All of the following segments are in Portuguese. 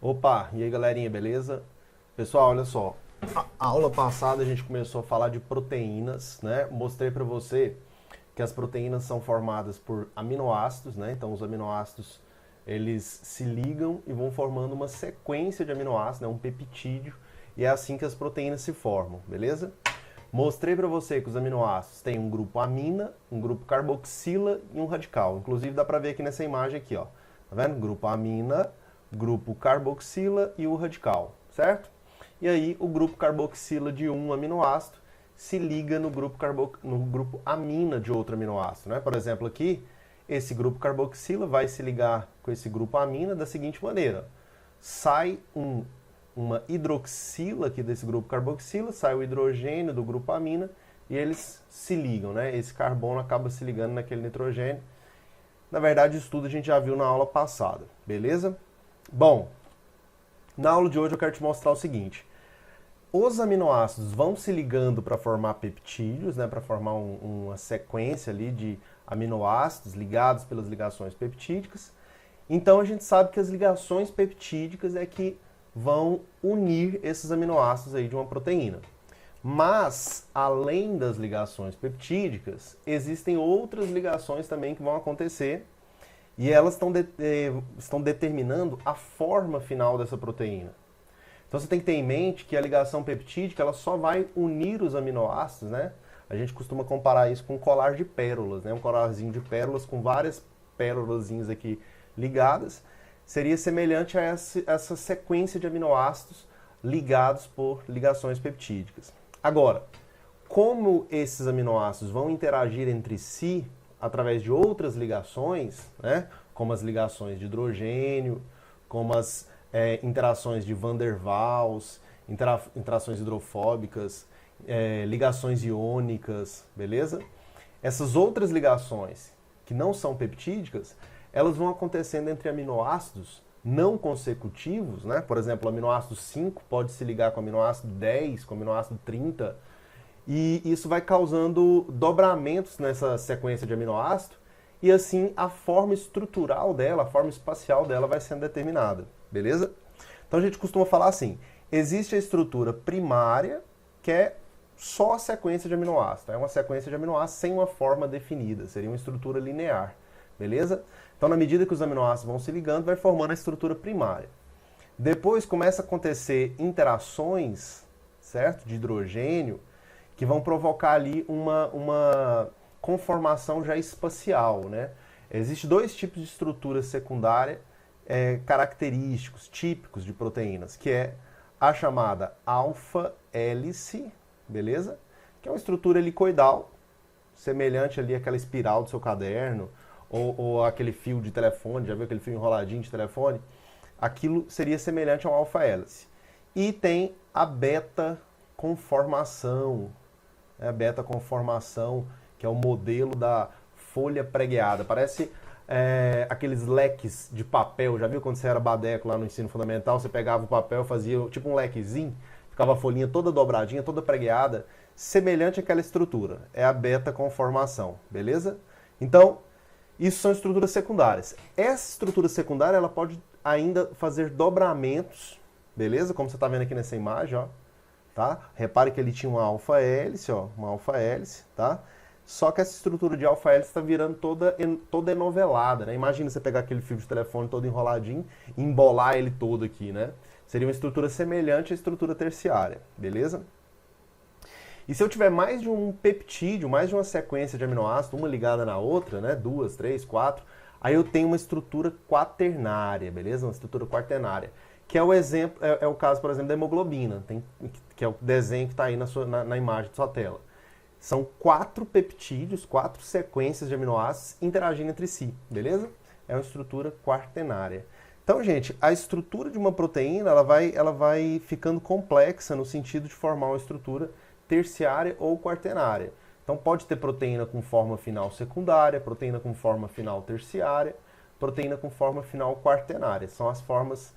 Opa, e aí galerinha, beleza? Pessoal, olha só. A aula passada a gente começou a falar de proteínas, né? Mostrei para você que as proteínas são formadas por aminoácidos, né? Então os aminoácidos eles se ligam e vão formando uma sequência de aminoácidos, né? Um peptídeo, e é assim que as proteínas se formam, beleza? Mostrei para você que os aminoácidos têm um grupo amina, um grupo carboxila e um radical. Inclusive dá para ver aqui nessa imagem aqui, ó. Tá vendo? Grupo amina, grupo carboxila e o radical, certo? E aí o grupo carboxila de um aminoácido se liga no grupo amina de outro aminoácido, né? Por exemplo, aqui esse grupo carboxila vai se ligar com esse grupo amina da seguinte maneira: sai uma hidroxila aqui desse grupo carboxila, sai o hidrogênio do grupo amina e eles se ligam, né? Esse carbono acaba se ligando naquele nitrogênio. Na verdade, isso tudo a gente já viu na aula passada, beleza? Bom, na aula de hoje eu quero te mostrar o seguinte: os aminoácidos vão se ligando para formar peptídeos, né, para formar uma sequência ali de aminoácidos ligados pelas ligações peptídicas. Então a gente sabe que as ligações peptídicas é que vão unir esses aminoácidos aí de uma proteína. Mas, além das ligações peptídicas, existem outras ligações também que vão acontecer e elas estão determinando a forma final dessa proteína. Então você tem que ter em mente que a ligação peptídica ela só vai unir os aminoácidos, né? A gente costuma comparar isso com um colar de pérolas, né? Um colarzinho de pérolas com várias pérolazinhas aqui ligadas. Seria semelhante a essa sequência de aminoácidos ligados por ligações peptídicas. Agora, como esses aminoácidos vão interagir entre si através de outras ligações, né? Como as ligações de hidrogênio, como as interações de Van der Waals, interações hidrofóbicas, ligações iônicas, beleza? Essas outras ligações que não são peptídicas, elas vão acontecendo entre aminoácidos não consecutivos, né? Por exemplo, o aminoácido 5 pode se ligar com o aminoácido 10, com o aminoácido 30, e isso vai causando dobramentos nessa sequência de aminoácido, e assim a forma estrutural dela, a forma espacial dela vai sendo determinada, beleza? Então a gente costuma falar assim: existe a estrutura primária, que é só a sequência de aminoácidos, é uma sequência de aminoácidos sem uma forma definida, seria uma estrutura linear, beleza? Então, na medida que os aminoácidos vão se ligando, vai formando a estrutura primária. Depois começa a acontecer interações, certo, de hidrogênio, que vão provocar ali uma conformação já espacial, né? Existem dois tipos de estrutura secundária característicos, típicos de proteínas, que é a chamada alfa-hélice, beleza? Que é uma estrutura helicoidal, semelhante ali àquela espiral do seu caderno, ou aquele fio de telefone, já viu aquele fio enroladinho de telefone? Aquilo seria semelhante a uma alfa-hélice. E tem a beta-conformação, a beta-conformação, que é o modelo da folha pregueada. Parece aqueles leques de papel. Já viu quando você era badeco lá no ensino fundamental? Você pegava o papel, fazia tipo um lequezinho, ficava a folhinha toda dobradinha, toda pregueada, semelhante àquela estrutura. É a beta-conformação, beleza? Então, isso são estruturas secundárias. Essa estrutura secundária ela pode ainda fazer dobramentos, beleza? Como você está vendo aqui nessa imagem, ó. Tá? Repare que ele tinha uma alfa-hélice, ó, uma alfa-hélice, tá? Só que essa estrutura de alfa-hélice está virando toda enovelada, né? Imagina você pegar aquele fio de telefone todo enroladinho e embolar ele todo aqui, né? Seria uma estrutura semelhante à estrutura terciária, beleza? E se eu tiver mais de um peptídeo, mais de uma sequência de aminoácidos, uma ligada na outra, né? 2, 3, 4, aí eu tenho uma estrutura quaternária, beleza? Uma estrutura quaternária. Que é o exemplo, é o caso, por exemplo, da hemoglobina, que é o desenho que está aí na imagem da sua tela. São 4 peptídeos, 4 sequências de aminoácidos interagindo entre si, beleza? É uma estrutura quaternária. Então, gente, a estrutura de uma proteína ela vai ficando complexa no sentido de formar uma estrutura terciária ou quaternária. Então pode ter proteína com forma final secundária, proteína com forma final terciária, proteína com forma final quaternária. São as formas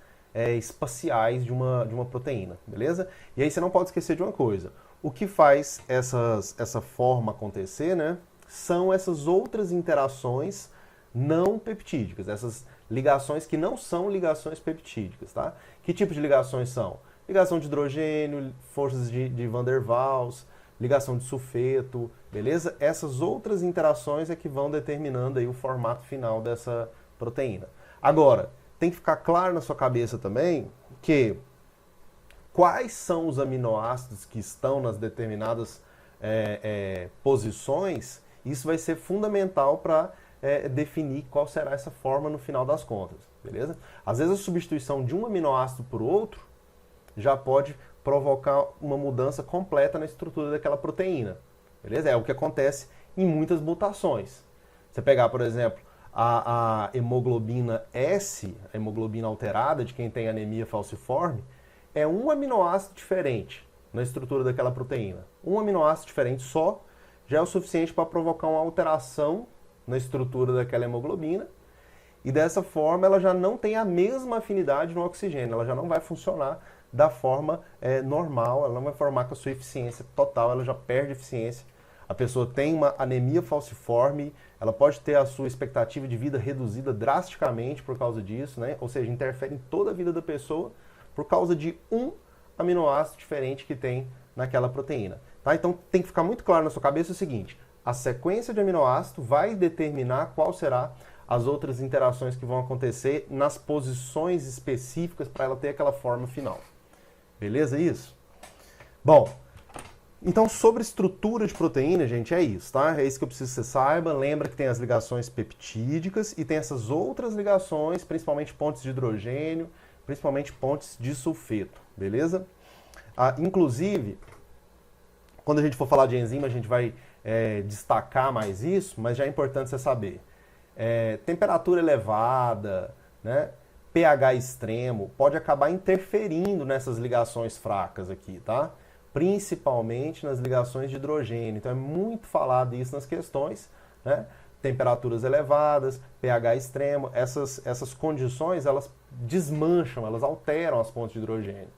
espaciais de uma proteína, beleza? E aí você não pode esquecer de uma coisa: o que faz essa forma acontecer, né, são essas outras interações não peptídicas, essas ligações que não são ligações peptídicas, tá? Que tipo de ligações são? Ligação de hidrogênio, forças de Van der Waals, ligação de sulfeto, beleza? Essas outras interações é que vão determinando aí o formato final dessa proteína. Agora, tem que ficar claro na sua cabeça também que quais são os aminoácidos que estão nas determinadas posições, isso vai ser fundamental para definir qual será essa forma no final das contas, beleza? Às vezes a substituição de um aminoácido por outro já pode provocar uma mudança completa na estrutura daquela proteína, beleza? É o que acontece em muitas mutações. Você pegar, por exemplo, a hemoglobina S, a hemoglobina alterada de quem tem anemia falciforme, é um aminoácido diferente na estrutura daquela proteína. Um aminoácido diferente só já é o suficiente para provocar uma alteração na estrutura daquela hemoglobina, e dessa forma ela já não tem a mesma afinidade no oxigênio, ela já não vai funcionar da forma normal, ela não vai formar com a sua eficiência total, ela já perde eficiência. A pessoa tem uma anemia falciforme, ela pode ter a sua expectativa de vida reduzida drasticamente por causa disso, né? Ou seja, interfere em toda a vida da pessoa por causa de um aminoácido diferente que tem naquela proteína. Tá? Então tem que ficar muito claro na sua cabeça o seguinte: a sequência de aminoácido vai determinar qual será as outras interações que vão acontecer nas posições específicas para ela ter aquela forma final. Beleza isso? Bom, então sobre estrutura de proteína, gente, é isso, tá? É isso que eu preciso que você saiba. Lembra que tem as ligações peptídicas e tem essas outras ligações, principalmente pontes de hidrogênio, principalmente pontes de sulfeto, beleza? Inclusive, quando a gente for falar de enzima, a gente vai destacar mais isso, mas já é importante você saber. Temperatura elevada, né, pH extremo, pode acabar interferindo nessas ligações fracas aqui, tá? Principalmente nas ligações de hidrogênio. Então é muito falado isso nas questões, né? Temperaturas elevadas, pH extremo, essas condições, elas desmancham, elas alteram as pontes de hidrogênio.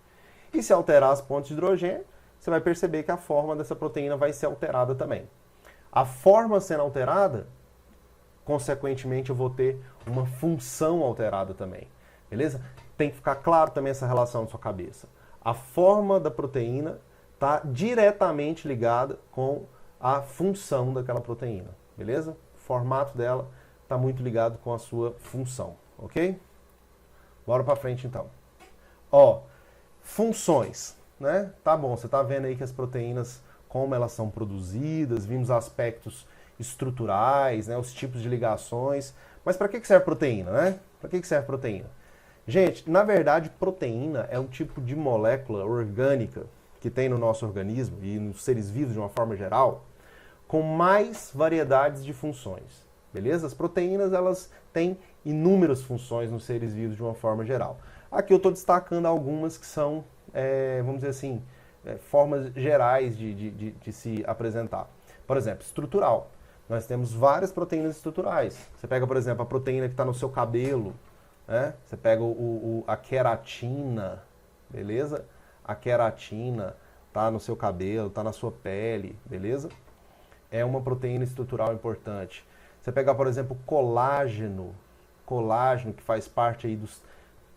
E se alterar as pontes de hidrogênio, você vai perceber que a forma dessa proteína vai ser alterada também. A forma sendo alterada, consequentemente eu vou ter uma função alterada também, beleza? Tem que ficar claro também essa relação na sua cabeça. A forma da proteína está diretamente ligada com a função daquela proteína, beleza? O formato dela está muito ligado com a sua função, ok? Bora para frente então. Ó, funções, né? Tá bom, você tá vendo aí que as proteínas, como elas são produzidas, vimos aspectos estruturais, né? Os tipos de ligações. Mas para que serve proteína, né? Para que serve proteína? Gente, na verdade, proteína é um tipo de molécula orgânica que tem no nosso organismo e nos seres vivos de uma forma geral, com mais variedades de funções, beleza? As proteínas, elas têm inúmeras funções nos seres vivos de uma forma geral. Aqui eu estou destacando algumas que são, vamos dizer assim, formas gerais de se apresentar. Por exemplo, estrutural. Nós temos várias proteínas estruturais. Você pega, por exemplo, a proteína que está no seu cabelo, né? Você pega a queratina, beleza? A queratina está no seu cabelo, está na sua pele, beleza? É uma proteína estrutural importante. Você pegar, por exemplo, colágeno que faz parte aí dos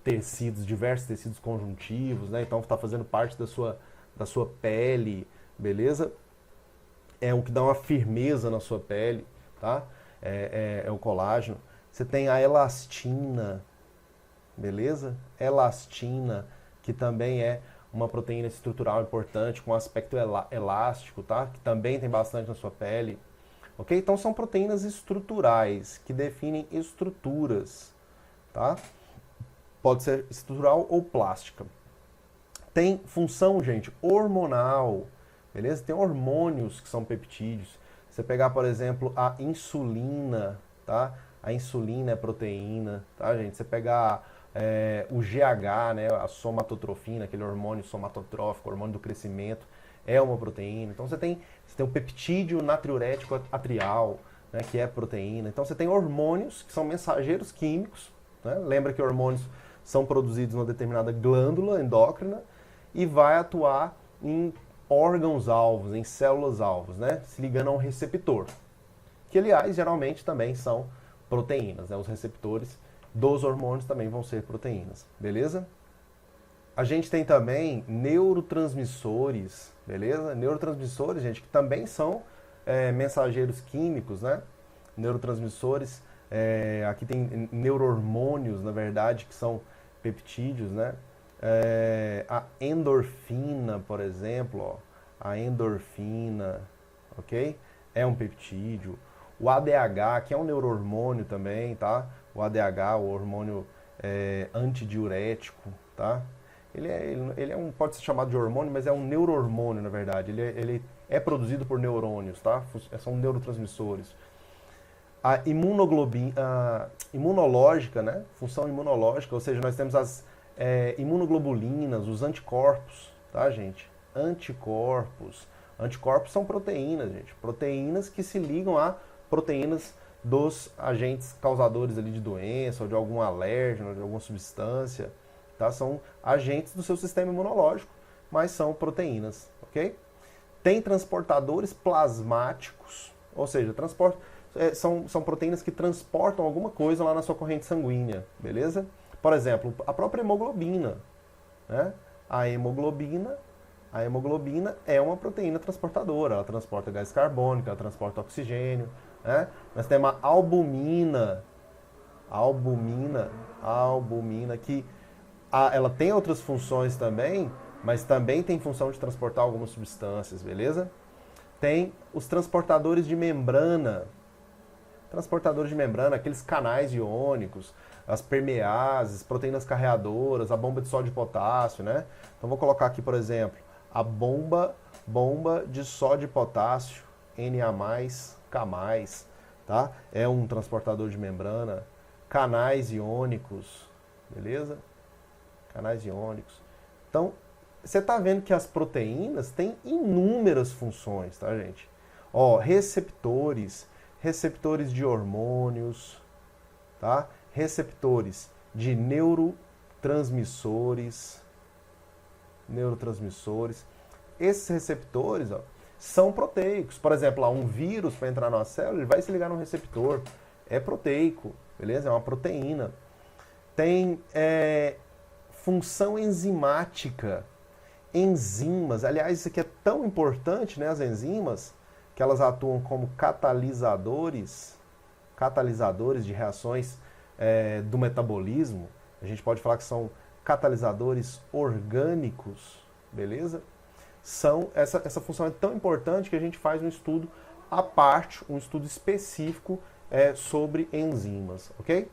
tecidos, diversos tecidos conjuntivos, né? Então está fazendo parte da sua pele, beleza? É um que dá uma firmeza na sua pele, tá? É o colágeno. Você tem a elastina, beleza? Elastina, que também é uma proteína estrutural importante, com aspecto elástico, tá? Que também tem bastante na sua pele. Ok? Então são proteínas estruturais, que definem estruturas, tá? Pode ser estrutural ou plástica. Tem função, gente, hormonal, beleza? Tem hormônios que são peptídeos. Você pegar, por exemplo, a insulina, tá? A insulina é proteína, tá, gente? Você pegar o GH, né, a somatotrofina, aquele hormônio somatotrófico, hormônio do crescimento, é uma proteína. Então você tem o peptídeo natriurético atrial, né, que é proteína. Então você tem hormônios que são mensageiros químicos, né? Lembra que hormônios são produzidos numa determinada glândula endócrina e vai atuar em órgãos-alvos, em células-alvos, né? Se ligando a um receptor, que aliás geralmente também são proteínas, né? Os receptores dos hormônios também vão ser proteínas, beleza? A gente tem também neurotransmissores, beleza? Neurotransmissores, gente, que também são mensageiros químicos, né? Neurotransmissores, aqui tem neurohormônios, na verdade, que são peptídeos, né? A endorfina, por exemplo, ó, a endorfina, ok? É um peptídeo. O ADH, que é um neurohormônio também, tá? O ADH, o hormônio antidiurético, tá? Pode ser chamado de hormônio, mas é um neurohormônio, na verdade. Ele é produzido por neurônios, tá? São neurotransmissores. A imunológica, né? Função imunológica, ou seja, nós temos as imunoglobulinas, os anticorpos, tá, gente? Anticorpos. Anticorpos são proteínas, gente. Proteínas que se ligam a proteínas dos agentes causadores ali de doença, ou de algum alérgeno, ou de alguma substância. Tá? São agentes do seu sistema imunológico, mas são proteínas, ok? Tem transportadores plasmáticos, ou seja, são proteínas que transportam alguma coisa lá na sua corrente sanguínea, beleza? Por exemplo, a própria hemoglobina, né? A hemoglobina é uma proteína transportadora, ela transporta gás carbônico, ela transporta oxigênio, né? Nós temos a albumina que ela tem outras funções também, mas também tem função de transportar algumas substâncias, beleza? Tem os transportadores de membrana. Transportadores de membrana, aqueles canais iônicos, as permeases, proteínas carreadoras, a bomba de sódio e potássio, né? Então vou colocar aqui, por exemplo, a bomba de sódio e potássio, Na+, K+, tá? É um transportador de membrana. Canais iônicos, beleza? Canais iônicos. Então, você está vendo que as proteínas têm inúmeras funções, tá, gente? Ó, receptores de hormônios, tá? Receptores de neurotransmissores. Esses receptores, ó, são proteicos. Por exemplo, um vírus para entrar na célula, ele vai se ligar num receptor. É proteico, beleza? É uma proteína. Tem função enzimática. Enzimas, aliás, isso aqui é tão importante, né? As enzimas, que elas atuam como catalisadores de reações do metabolismo. A gente pode falar que são catalisadores orgânicos, beleza? Essa função é tão importante que a gente faz um estudo à parte, um estudo específico sobre enzimas, ok?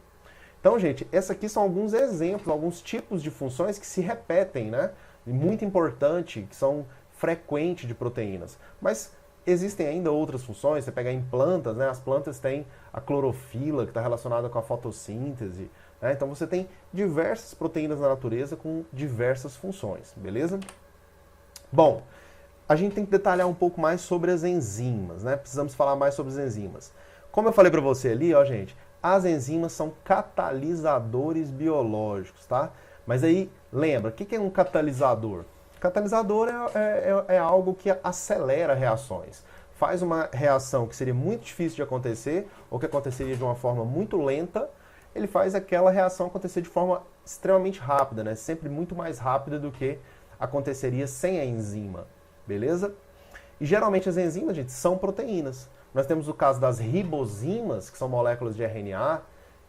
Então, gente, esses aqui são alguns exemplos, alguns tipos de funções que se repetem, né? E muito importante, que são frequentes de proteínas. Mas existem ainda outras funções, você pega em plantas, né? As plantas têm a clorofila, que está relacionada com a fotossíntese, né? Então você tem diversas proteínas na natureza com diversas funções, beleza? Bom, a gente tem que detalhar um pouco mais sobre as enzimas, né? Precisamos falar mais sobre as enzimas. Como eu falei para você ali, ó, gente, as enzimas são catalisadores biológicos, tá? Mas aí, lembra, o que é um catalisador? Catalisador é algo que acelera reações. Faz uma reação que seria muito difícil de acontecer, ou que aconteceria de uma forma muito lenta, ele faz aquela reação acontecer de forma extremamente rápida, né? Sempre muito mais rápida do que aconteceria sem a enzima, beleza? E geralmente as enzimas, gente, são proteínas. Nós temos o caso das ribozimas, que são moléculas de RNA,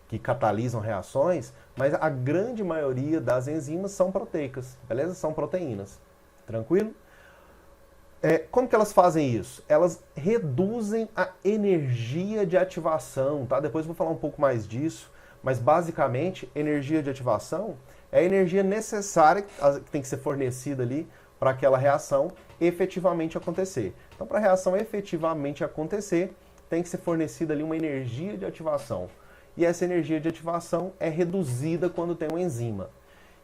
que catalisam reações, mas a grande maioria das enzimas são proteicas, beleza? São proteínas. Tranquilo? Como que elas fazem isso? Elas reduzem a energia de ativação, tá? Depois eu vou falar um pouco mais disso, mas basicamente, energia de ativação é a energia necessária que tem que ser fornecida ali para aquela reação efetivamente acontecer. Então, para a reação efetivamente acontecer, tem que ser fornecida ali uma energia de ativação. E essa energia de ativação é reduzida quando tem uma enzima.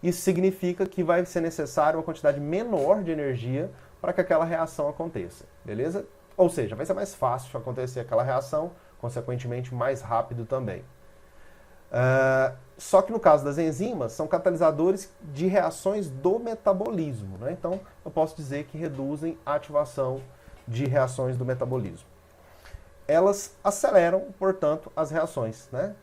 Isso significa que vai ser necessário uma quantidade menor de energia para que aquela reação aconteça, beleza? Ou seja, vai ser mais fácil acontecer aquela reação, consequentemente mais rápido também. Só que no caso das enzimas, são catalisadores de reações do metabolismo, né? Então, eu posso dizer que reduzem a ativação de reações do metabolismo. Elas aceleram, portanto, as reações, né?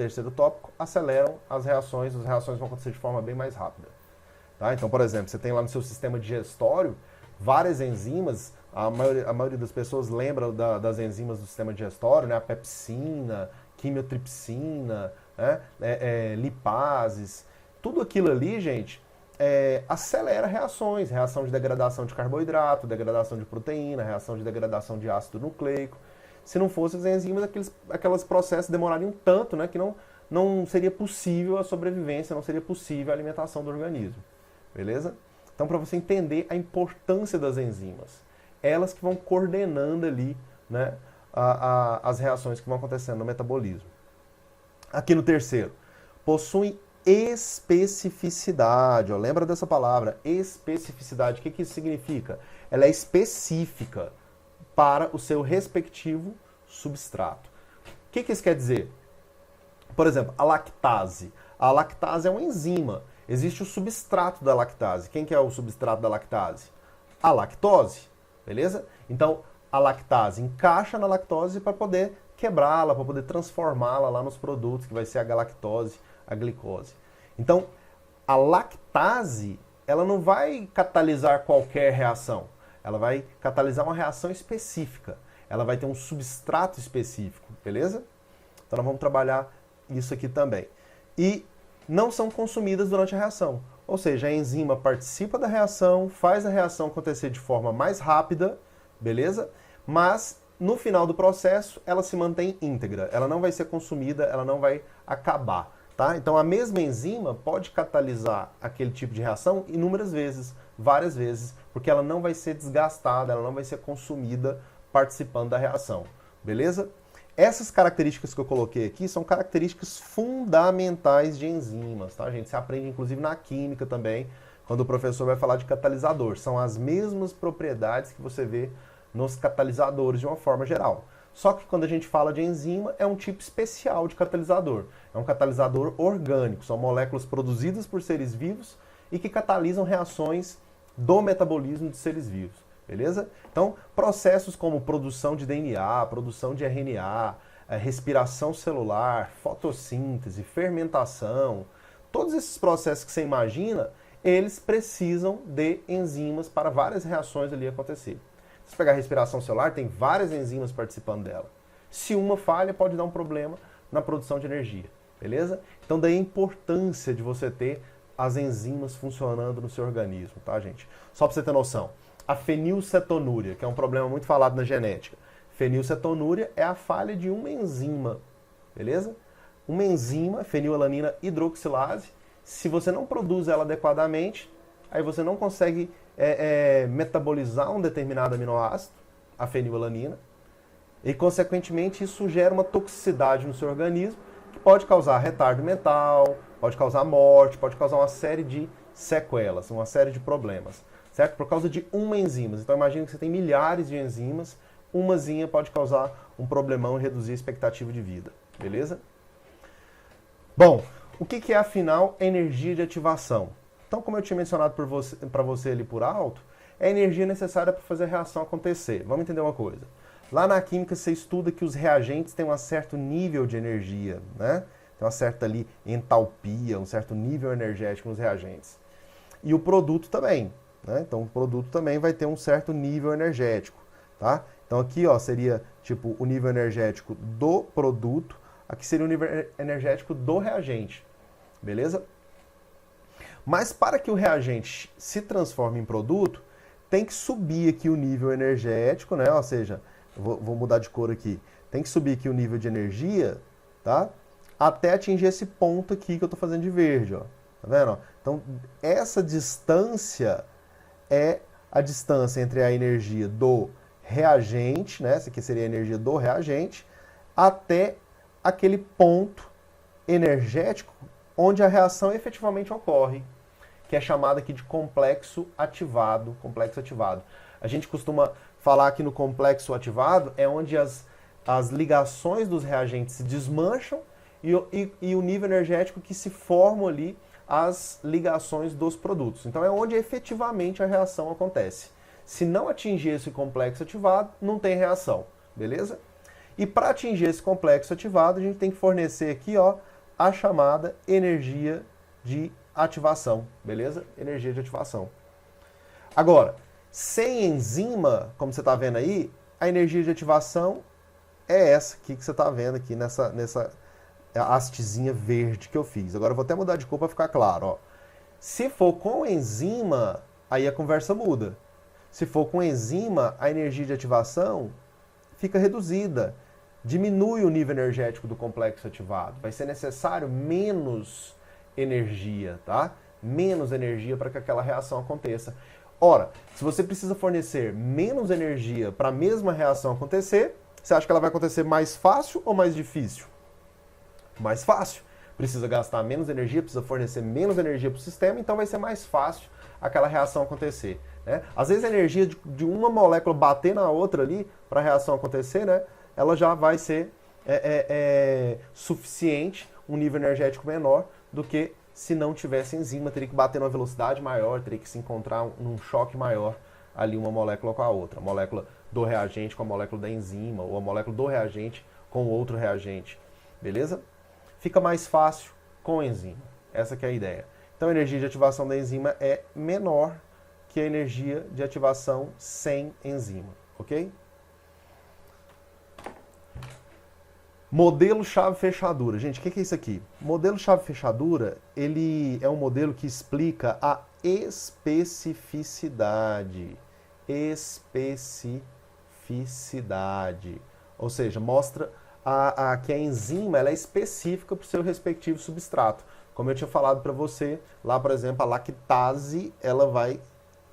terceiro tópico, aceleram as reações vão acontecer de forma bem mais rápida. Tá? Então, por exemplo, você tem lá no seu sistema digestório várias enzimas, a maioria das pessoas lembra das enzimas do sistema digestório, né? A pepsina, quimiotripsina, né? Lipases, tudo aquilo ali, gente, acelera reações, reação de degradação de carboidrato, degradação de proteína, reação de degradação de ácido nucleico. Se não fossem as enzimas, aqueles processos demorariam tanto, né, que não seria possível a sobrevivência, não seria possível a alimentação do organismo. Beleza? Então, para você entender a importância das enzimas, elas que vão coordenando ali, né, as reações que vão acontecendo no metabolismo. Aqui no terceiro, possuem especificidade. Ó, lembra dessa palavra, especificidade. O que isso significa? Ela é específica para o seu respectivo substrato. O que isso quer dizer? Por exemplo, a lactase. A lactase é uma enzima. Existe o substrato da lactase. Quem que é o substrato da lactase? A lactose. Beleza? Então, a lactase encaixa na lactose para poder quebrá-la, para poder transformá-la lá nos produtos, que vai ser a galactose, a glicose. Então, a lactase, ela não vai catalisar qualquer reação. Ela vai catalisar uma reação específica. Ela vai ter um substrato específico, beleza? Então, nós vamos trabalhar isso aqui também. E não são consumidas durante a reação. Ou seja, a enzima participa da reação, faz a reação acontecer de forma mais rápida, beleza? Mas no final do processo, ela se mantém íntegra. Ela não vai ser consumida, ela não vai acabar, tá? Então a mesma enzima pode catalisar aquele tipo de reação inúmeras vezes, várias vezes, porque ela não vai ser desgastada, ela não vai ser consumida participando da reação, beleza? Essas características que eu coloquei aqui são características fundamentais de enzimas, tá, gente? Você aprende, inclusive, na química também, quando o professor vai falar de catalisador. São as mesmas propriedades que você vê nos catalisadores de uma forma geral. Só que quando a gente fala de enzima, é um tipo especial de catalisador. É um catalisador orgânico. São moléculas produzidas por seres vivos e que catalisam reações do metabolismo de seres vivos. Beleza? Então, processos como produção de DNA, produção de RNA, respiração celular, fotossíntese, fermentação, todos esses processos que você imagina, eles precisam de enzimas para várias reações ali acontecer. Se você pegar a respiração celular, tem várias enzimas participando dela. Se uma falha, pode dar um problema na produção de energia. Beleza? Então, daí a importância de você ter as enzimas funcionando no seu organismo, tá, gente? Só para você ter noção. A fenilcetonúria, que é um problema muito falado na genética. Fenilcetonúria é a falha de uma enzima, beleza? Uma enzima, fenilalanina hidroxilase, se você não produz ela adequadamente, aí você não consegue metabolizar um determinado aminoácido, a fenilalanina, e consequentemente isso gera uma toxicidade no seu organismo, que pode causar retardo mental, pode causar morte, pode causar uma série de sequelas, uma série de problemas. Certo? Por causa de uma enzima. Então imagina que você tem milhares de enzimas, umazinha pode causar um problemão e reduzir a expectativa de vida. Beleza? Bom, o que é afinal energia de ativação? Então, como eu tinha mencionado para você ali por alto, é a energia necessária para fazer a reação acontecer. Vamos entender uma coisa. Lá na química você estuda que os reagentes têm um certo nível de energia, né? Tem uma certa ali entalpia, um certo nível energético nos reagentes. E o produto também. Né? Então o produto também vai ter um certo nível energético, tá? Então aqui, ó, seria tipo o nível energético do produto, aqui seria o nível energético do reagente, beleza? Mas para que o reagente se transforme em produto, tem que subir aqui o nível energético, né? Ou seja, vou mudar de cor aqui, tem que subir aqui o nível de energia, tá? Até atingir esse ponto aqui que eu tô fazendo de verde, ó. Tá vendo? Então essa distância é a distância entre a energia do reagente, né? Essa aqui seria a energia do reagente, até aquele ponto energético onde a reação efetivamente ocorre, que é chamado aqui de complexo ativado. Complexo ativado. A gente costuma falar que no complexo ativado é onde as ligações dos reagentes se desmancham e o nível energético que se forma ali as ligações dos produtos. Então é onde efetivamente a reação acontece. Se não atingir esse complexo ativado, não tem reação, beleza? E para atingir esse complexo ativado, a gente tem que fornecer aqui, ó, a chamada energia de ativação, beleza? Energia de ativação. Agora, sem enzima, como você está vendo aí, a energia de ativação é essa aqui que você está vendo aqui nessa hastezinha verde que eu fiz. Agora eu vou até mudar de cor para ficar claro. Ó. Se for com enzima, aí a conversa muda. Se for com enzima, a energia de ativação fica reduzida. Diminui o nível energético do complexo ativado. Vai ser necessário menos energia, tá? Menos energia para que aquela reação aconteça. Ora, se você precisa fornecer menos energia para a mesma reação acontecer, você acha que ela vai acontecer mais fácil ou mais difícil? Mais fácil. Precisa gastar menos energia, precisa fornecer menos energia para o sistema, então vai ser mais fácil aquela reação acontecer. Né? Às vezes a energia de uma molécula bater na outra ali para a reação acontecer, né, ela já vai ser suficiente, um nível energético menor do que se não tivesse enzima, teria que bater numa velocidade maior, teria que se encontrar num choque maior ali uma molécula com a outra. A molécula do reagente com a molécula da enzima, ou a molécula do reagente com outro reagente. Beleza? Fica mais fácil com enzima. Essa que é a ideia. Então a energia de ativação da enzima é menor que a energia de ativação sem enzima. Ok? Modelo chave-fechadura. Gente, o que é isso aqui? Modelo chave-fechadura, ele é um modelo que explica a especificidade. Especificidade. Ou seja, mostra que a enzima ela é específica para o seu respectivo substrato. Como eu tinha falado para você, lá, por exemplo, a lactase, ela vai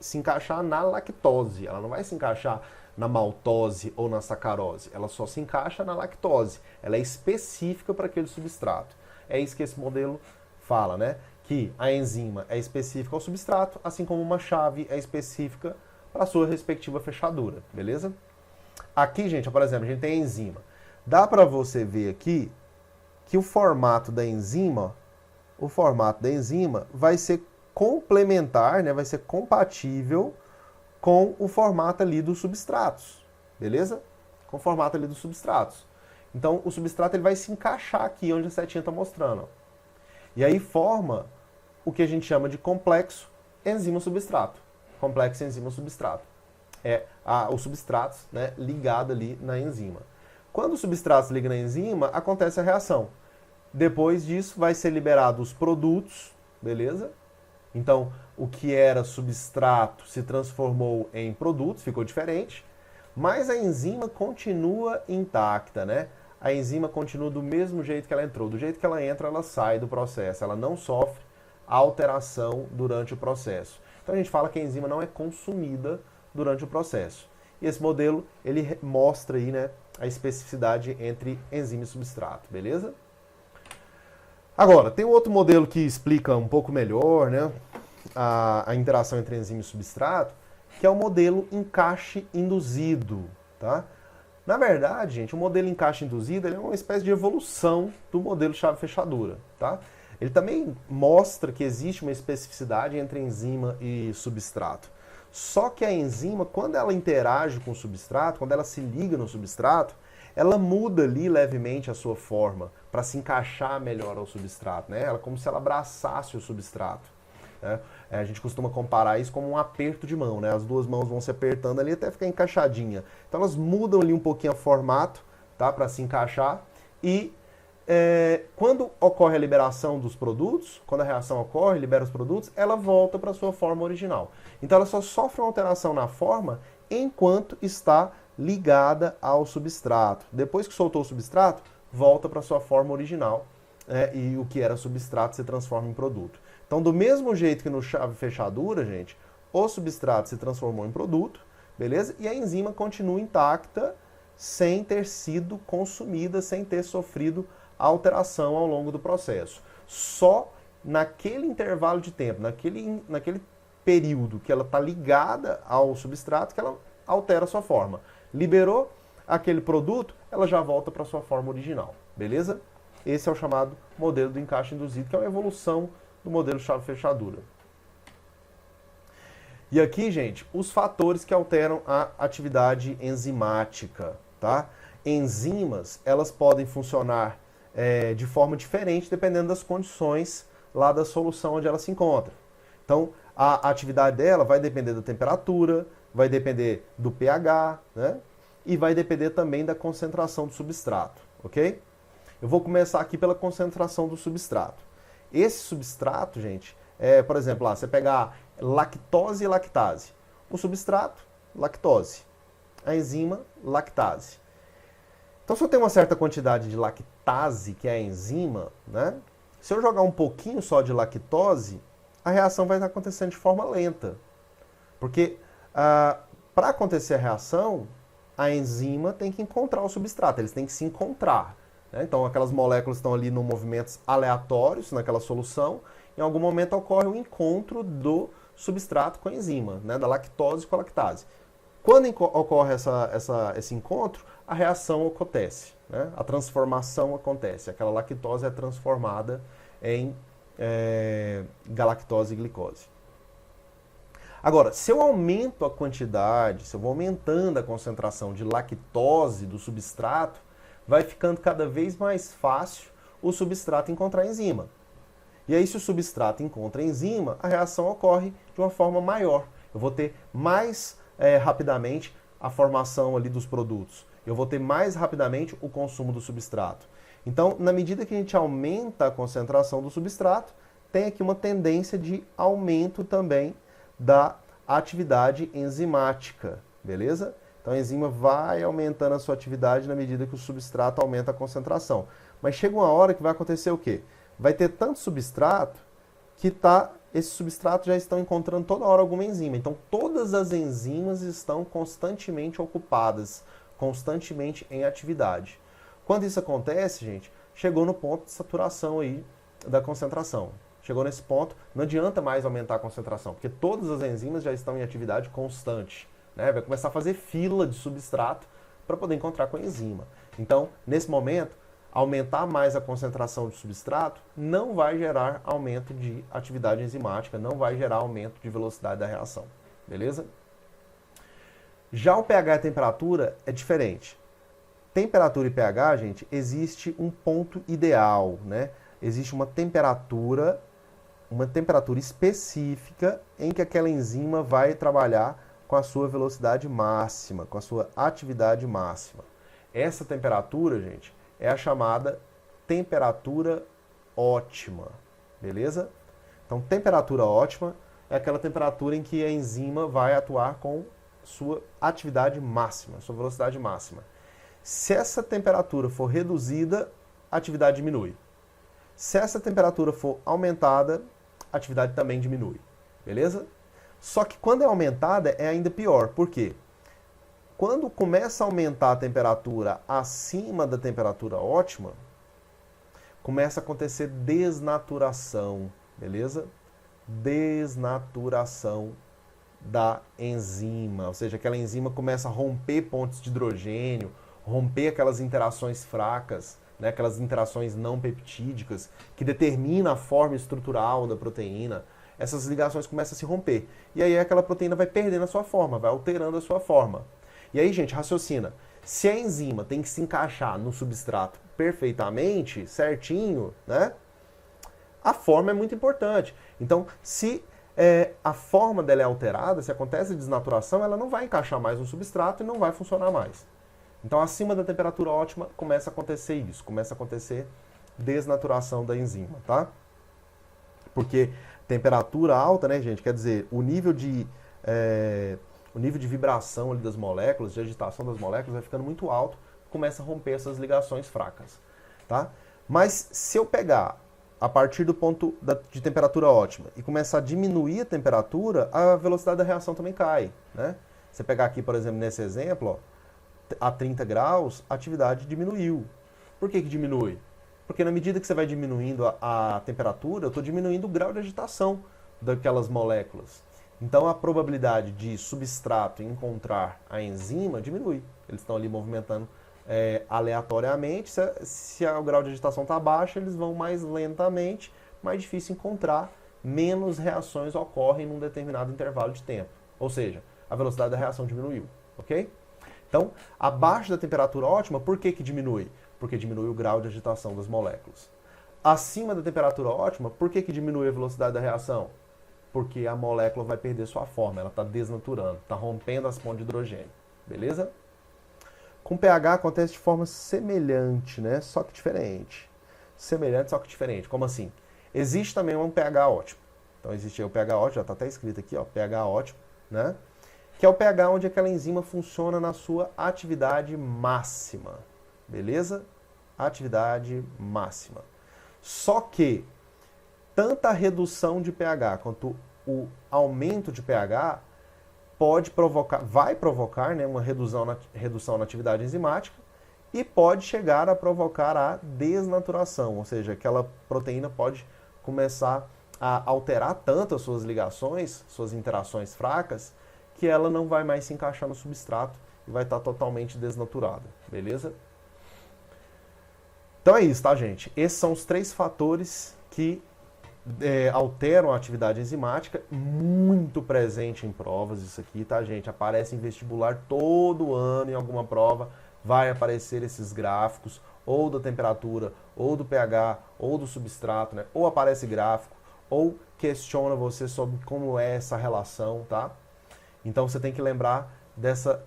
se encaixar na lactose. Ela não vai se encaixar na maltose ou na sacarose. Ela só se encaixa na lactose. Ela é específica para aquele substrato. É isso que esse modelo fala, né? Que a enzima é específica ao substrato, assim como uma chave é específica para a sua respectiva fechadura, beleza? Aqui, gente, por exemplo, a gente tem a enzima. Dá para você ver aqui que o formato da enzima vai ser complementar, né? Vai ser compatível com o formato ali dos substratos, beleza? Com o formato ali dos substratos. Então, o substrato ele vai se encaixar aqui onde a setinha está mostrando. Ó. E aí forma o que a gente chama de complexo enzima-substrato. Complexo enzima-substrato. É os substratos, né, ligado ali na enzima. Quando o substrato se liga na enzima, acontece a reação. Depois disso, vai ser liberado os produtos, beleza? Então, o que era substrato se transformou em produtos, ficou diferente, mas a enzima continua intacta, né? A enzima continua do mesmo jeito que ela entrou. Do jeito que ela entra, ela sai do processo. Ela não sofre alteração durante o processo. Então, a gente fala que a enzima não é consumida durante o processo. E esse modelo, ele mostra aí, né, a especificidade entre enzima e substrato, beleza? Agora, tem um outro modelo que explica um pouco melhor, né, a interação entre enzima e substrato, que é o modelo encaixe induzido, tá? Na verdade, gente, o modelo encaixe induzido ele é uma espécie de evolução do modelo chave-fechadura, tá? Ele também mostra que existe uma especificidade entre enzima e substrato. Só que a enzima, quando ela interage com o substrato, quando ela se liga no substrato, ela muda ali levemente a sua forma para se encaixar melhor ao substrato, né? Ela é como se ela abraçasse o substrato. Né? A gente costuma comparar isso como um aperto de mão, né? As duas mãos vão se apertando ali até ficar encaixadinha. Então elas mudam ali um pouquinho o formato, tá? Para se encaixar. E quando ocorre a liberação dos produtos, quando a reação ocorre, libera os produtos, ela volta para a sua forma original. Então ela só sofre uma alteração na forma enquanto está ligada ao substrato. Depois que soltou o substrato, volta para a sua forma original, e o que era substrato se transforma em produto. Então, do mesmo jeito que no chave-fechadura, gente, o substrato se transformou em produto, beleza? E a enzima continua intacta, sem ter sido consumida, sem ter sofrido alteração ao longo do processo. Só naquele intervalo de tempo, naquele período que ela está ligada ao substrato, que ela altera a sua forma. Liberou aquele produto, ela já volta para a sua forma original, beleza? Esse é o chamado modelo do encaixe induzido, que é uma evolução do modelo chave-fechadura. E aqui, gente, os fatores que alteram a atividade enzimática, tá? Enzimas, elas podem funcionar de forma diferente dependendo das condições lá da solução onde ela se encontra. Então, a atividade dela vai depender da temperatura, vai depender do pH, né? E vai depender também da concentração do substrato, ok? Eu vou começar aqui pela concentração do substrato. Esse substrato, gente, por exemplo, lá, você pegar lactose e lactase. O substrato, lactose. A enzima, lactase. Então, se eu tenho uma certa quantidade de lactase, que é a enzima, né? Se eu jogar um pouquinho só de lactose, a reação vai estar acontecendo de forma lenta. Porque para acontecer a reação, a enzima tem que encontrar o substrato, eles têm que se encontrar. Né? Então, aquelas moléculas estão ali em movimentos aleatórios naquela solução. Em algum momento ocorre o encontro do substrato com a enzima, né? Da lactose com a lactase. Quando ocorre esse encontro, a reação acontece, né? A transformação acontece. Aquela lactose é transformada em galactose e glicose. Agora, se eu aumento a quantidade, se eu vou aumentando a concentração de lactose do substrato, vai ficando cada vez mais fácil o substrato encontrar a enzima. E aí, se o substrato encontra a enzima, a reação ocorre de uma forma maior. Eu vou ter mais rapidamente a formação ali dos produtos. Eu vou ter mais rapidamente o consumo do substrato. Então, na medida que a gente aumenta a concentração do substrato, tem aqui uma tendência de aumento também da atividade enzimática, beleza? Então a enzima vai aumentando a sua atividade na medida que o substrato aumenta a concentração. Mas chega uma hora que vai acontecer o quê? Vai ter tanto substrato que esses substratos já estão encontrando toda hora alguma enzima. Então todas as enzimas estão constantemente ocupadas, constantemente em atividade. Quando isso acontece, gente, chegou no ponto de saturação aí da concentração. Chegou nesse ponto, não adianta mais aumentar a concentração, porque todas as enzimas já estão em atividade constante. Né? Vai começar a fazer fila de substrato para poder encontrar com a enzima. Então, nesse momento, aumentar mais a concentração de substrato não vai gerar aumento de atividade enzimática, não vai gerar aumento de velocidade da reação. Beleza? Já o pH e a temperatura é diferente. Temperatura e pH, gente, existe um ponto ideal, né? Existe uma temperatura específica em que aquela enzima vai trabalhar com a sua velocidade máxima, com a sua atividade máxima. Essa temperatura, gente, é a chamada temperatura ótima, beleza? Então, temperatura ótima é aquela temperatura em que a enzima vai atuar com sua atividade máxima, sua velocidade máxima. Se essa temperatura for reduzida, a atividade diminui. Se essa temperatura for aumentada, a atividade também diminui, beleza? Só que quando é aumentada é ainda pior. Por quê? Quando começa a aumentar a temperatura acima da temperatura ótima, começa a acontecer desnaturação, beleza? Desnaturação da enzima. Ou seja, aquela enzima começa a romper pontes de hidrogênio, romper aquelas interações fracas, né, aquelas interações não peptídicas, que determinam a forma estrutural da proteína. Essas ligações começam a se romper. E aí aquela proteína vai perdendo a sua forma, vai alterando a sua forma. E aí, gente, raciocina. Se a enzima tem que se encaixar no substrato perfeitamente, certinho, né? A forma é muito importante. Então, se a forma dela é alterada, se acontece desnaturação, ela não vai encaixar mais no substrato e não vai funcionar mais. Então, acima da temperatura ótima, começa a acontecer isso. Começa a acontecer desnaturação da enzima, tá? Porque temperatura alta, né, gente, quer dizer, o nível de vibração ali das moléculas, de agitação das moléculas vai ficando muito alto, começa a romper essas ligações fracas, tá? Mas se eu pegar a partir do ponto de temperatura ótima e começar a diminuir a temperatura, a velocidade da reação também cai, né? Você pegar aqui, por exemplo, nesse exemplo, ó, a 30 graus, a atividade diminuiu. Por que diminui? Porque na medida que você vai diminuindo a temperatura, eu estou diminuindo o grau de agitação daquelas moléculas. Então a probabilidade de substrato encontrar a enzima diminui. Eles estão ali movimentando aleatoriamente. Se o grau de agitação está baixo, eles vão mais lentamente, mais difícil encontrar, menos reações ocorrem num determinado intervalo de tempo. Ou seja, a velocidade da reação diminuiu, ok? Então, abaixo da temperatura ótima, por que diminui? Porque diminui o grau de agitação das moléculas. Acima da temperatura ótima, por que diminui a velocidade da reação? Porque a molécula vai perder sua forma, ela está desnaturando, está rompendo as pontes de hidrogênio. Beleza? Com pH acontece de forma semelhante, né? Só que diferente. Semelhante, só que diferente. Como assim? Existe também um pH ótimo. Então existe aí o pH ótimo, já está até escrito aqui, ó, pH ótimo, né? Que é o pH onde aquela enzima funciona na sua atividade máxima. Beleza? Atividade máxima. Só que tanto a redução de pH quanto o aumento de pH vai provocar, né, uma redução na atividade enzimática e pode chegar a provocar a desnaturação, ou seja, aquela proteína pode começar a alterar tanto as suas ligações, suas interações fracas, que ela não vai mais se encaixar no substrato e vai estar totalmente desnaturada, beleza? Então é isso, tá, gente? Esses são os 3 fatores que alteram a atividade enzimática, muito presente em provas isso aqui, tá, gente? Aparece em vestibular todo ano em alguma prova, vai aparecer esses gráficos, ou da temperatura, ou do pH, ou do substrato, né? Ou aparece gráfico, ou questiona você sobre como é essa relação, tá? Então você tem que lembrar dessa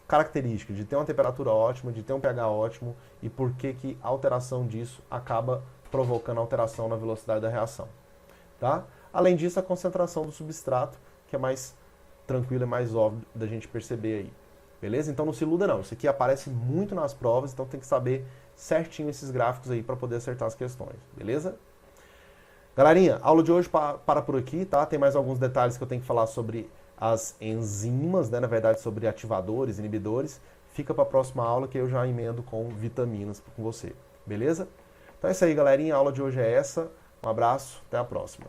característica de ter uma temperatura ótima, de ter um pH ótimo e por que a alteração disso acaba provocando alteração na velocidade da reação. Tá? Além disso, a concentração do substrato, que é mais tranquilo, é mais óbvio da gente perceber aí. Beleza? Então não se iluda não. Isso aqui aparece muito nas provas, então tem que saber certinho esses gráficos aí para poder acertar as questões. Beleza? Galerinha, a aula de hoje para por aqui, tá? Tem mais alguns detalhes que eu tenho que falar sobre as enzimas, né? Na verdade, sobre ativadores, inibidores. Fica para a próxima aula que eu já emendo com vitaminas com você. Beleza? Então é isso aí, galerinha. A aula de hoje é essa. Um abraço, até a próxima.